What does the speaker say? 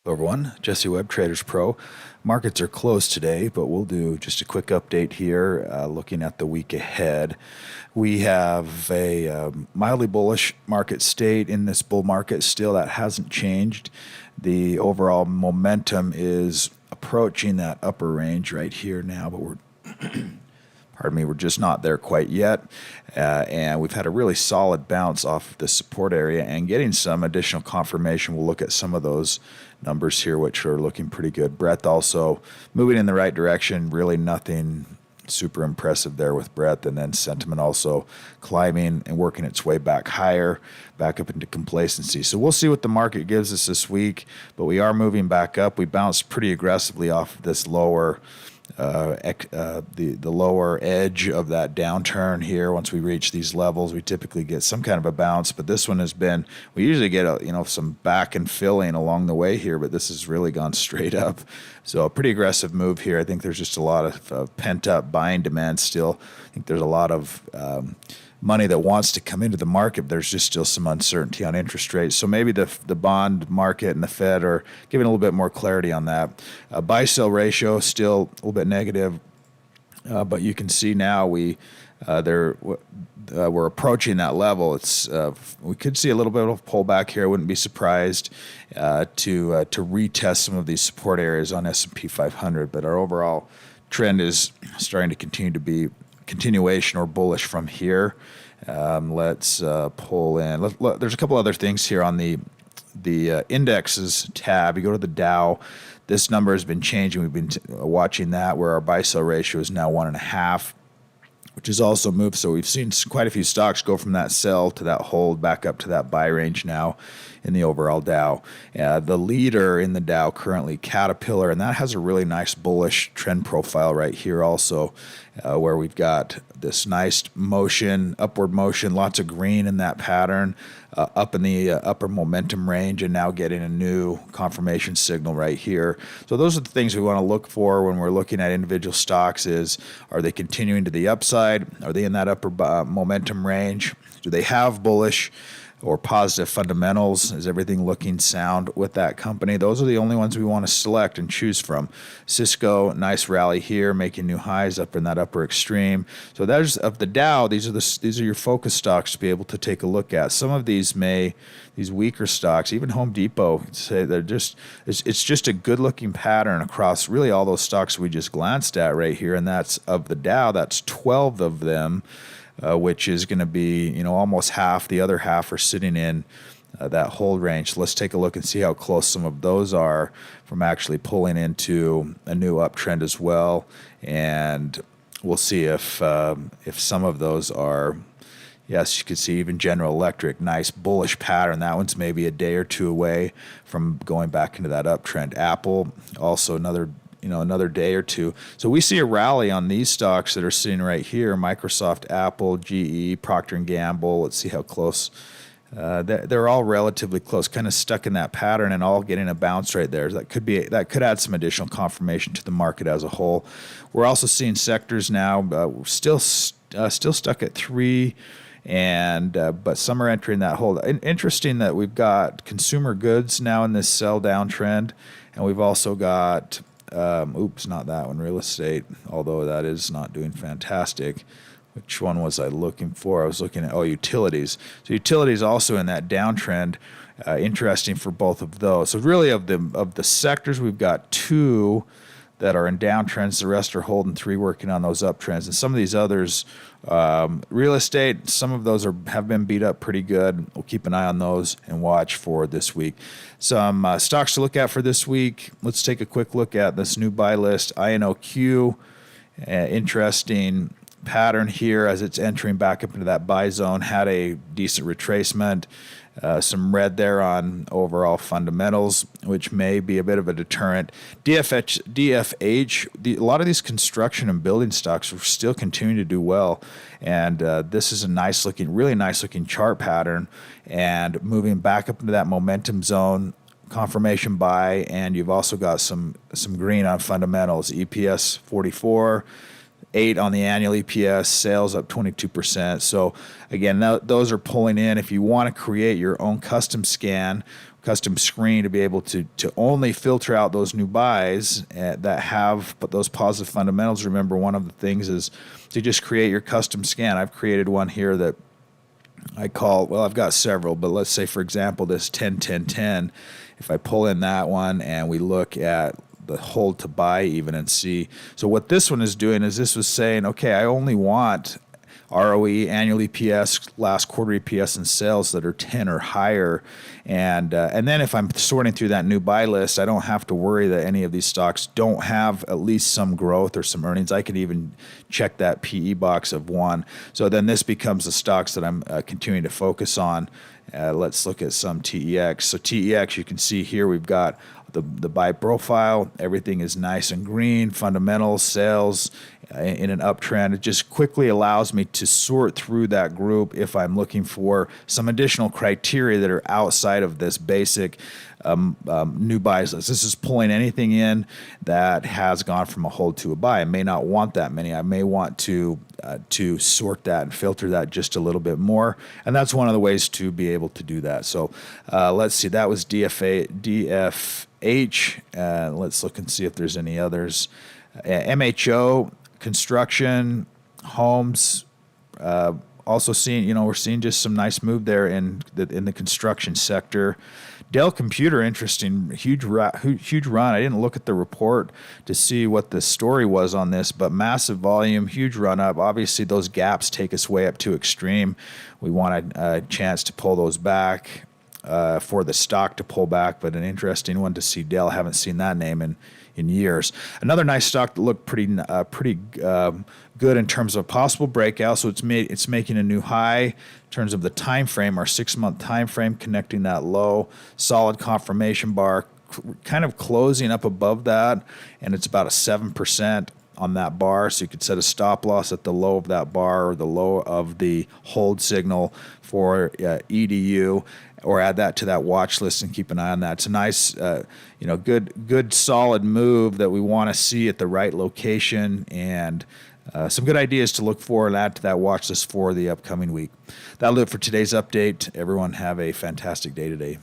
Hello everyone, Jesse Webb, TradersPro. Markets are closed today, but we'll do just a quick update here looking at the week ahead. We have a mildly bullish market state in this bull market still. That hasn't changed. The overall momentum is approaching that upper range right here now, but we're just not there quite yet. And we've had a really solid bounce off of the support area and getting some additional confirmation. We'll look at some of those numbers here, which are looking pretty good. Breadth also moving in the right direction. Really nothing super impressive there with breadth. And then sentiment also climbing and working its way back higher, back up into complacency. So we'll see what the market gives us this week, but we are moving back up. We bounced pretty aggressively off of this lower the lower edge of that downturn here. Once we reach these levels, we typically get some kind of a bounce, but this one has been, we usually get some back and filling along the way here, but this has really gone straight up. So a pretty aggressive move here. I think there's just a lot of pent up buying demand still. I think there's a lot of money that wants to come into the market. There's just still some uncertainty on interest rates. So maybe the bond market and the Fed are giving a little bit more clarity on that. Buy-sell ratio still a little bit negative, but you can see now we're approaching that level. We could see a little bit of pullback here. I wouldn't be surprised to retest some of these support areas on S&P 500, but our overall trend is starting to continue to be continuation or bullish from here. Let's pull in. There's a couple other things here on the indexes tab. You go to the Dow. This number has been changing. We've been watching that, where our buy-sell ratio is now 1.5, which has also moved. So we've seen quite a few stocks go from that sell to that hold back up to that buy range now in the overall Dow. The leader in the Dow currently, Caterpillar, and that has a really nice bullish trend profile right here also, where we've got this nice motion, upward motion, lots of green in that pattern, up in the upper momentum range, and now getting a new confirmation signal right here. So those are the things we want to look for when we're looking at individual stocks. Are they continuing to the upside? Are they in that upper momentum range? Do they have bullish or positive fundamentals? Is everything looking sound with that company? Those are the only ones we want to select and choose from. Cisco, nice rally here, making new highs up in that upper extreme. So there's of the Dow. These are your focus stocks to be able to take a look at. Some of these weaker stocks, even Home Depot, say it's just a good looking pattern across really all those stocks we just glanced at right here, and that's of the Dow. That's 12 of them. Which is going to be, almost half. The other half are sitting in that hold range. So let's take a look and see how close some of those are from actually pulling into a new uptrend as well. And we'll see if some of those are. Yes, you can see even General Electric, nice bullish pattern. That one's maybe a day or two away from going back into that uptrend. Apple, also another day or two. So we see a rally on these stocks that are sitting right here: Microsoft, Apple, GE, Procter & Gamble. Let's see how close. They're all relatively close, kind of stuck in that pattern and all getting a bounce right there. That could add some additional confirmation to the market as a whole. We're also seeing sectors now. We're still stuck at 3. But some are entering that hold. Interesting that we've got consumer goods now in this sell down trend, and we've also got not that one, real estate, although that is not doing fantastic. Which one was I looking for? I was looking at utilities. So utilities also in that downtrend. Interesting for both of those. So really of the sectors, we've got 2 that are in downtrends. The rest are holding, 3 working on those uptrends. And some of these others, real estate, some of those have been beat up pretty good. We'll keep an eye on those and watch for this week. Some stocks to look at for this week. Let's take a quick look at this new buy list. INOQ, interesting pattern here as it's entering back up into that buy zone. Had a decent retracement. Some red there on overall fundamentals, which may be a bit of a deterrent. DFH, a lot of these construction and building stocks are still continuing to do well. And this is a really nice looking chart pattern, and moving back up into that momentum zone. Confirmation buy, and you've also got some green on fundamentals. EPS 44. 8 on the annual EPS, sales up 22%. So again, those are pulling in. If you want to create your own custom scan custom screen to be able to only filter out those new buys that have those positive fundamentals. Remember, one of the things is to just create your custom scan. I've created one here that I call, well, I've got several, but let's say, for example, this 10-10-10. If I pull in that one and we look at the hold to buy even and see. So what this one is doing is this was saying, okay, I only want ROE, annual EPS, last quarter EPS, and sales that are 10 or higher. And then if I'm sorting through that new buy list, I don't have to worry that any of these stocks don't have at least some growth or some earnings. I could even check that PE box of 1. So then this becomes the stocks that I'm continuing to focus on. Let's look at some TEX. So TEX, you can see here we've got the buy profile. Everything is nice and green, fundamentals, sales in an uptrend. It just quickly allows me to sort through that group if I'm looking for some additional criteria that are outside of this basic new buys list. This is pulling anything in that has gone from a hold to a buy. I may not want that many. I may want to sort that and filter that just a little bit more, and that's one of the ways to be able to do that. So let's see, that was DFH. Let's look and see if there's any others. MHO, construction, homes. Also seeing, we're seeing just some nice move there in the construction sector. Dell Computer, interesting, huge run. I didn't look at the report to see what the story was on this, but massive volume, huge run up. Obviously, those gaps take us way up to extreme. We want a chance to pull those back, for the stock to pull back, but an interesting one to see Dell. Haven't seen that name in years. Another nice stock that looked pretty good in terms of possible breakout. So it's making a new high in terms of the time frame, our 6-month time frame, connecting that low, solid confirmation bar, kind of closing up above that, and it's about a 7% on that bar. So you could set a stop loss at the low of that bar or the low of the hold signal for EDU, or add that to that watch list and keep an eye on that. It's a nice, good solid move that we want to see at the right location, and some good ideas to look for and add to that watch list for the upcoming week. That'll do it for today's update. Everyone have a fantastic day today.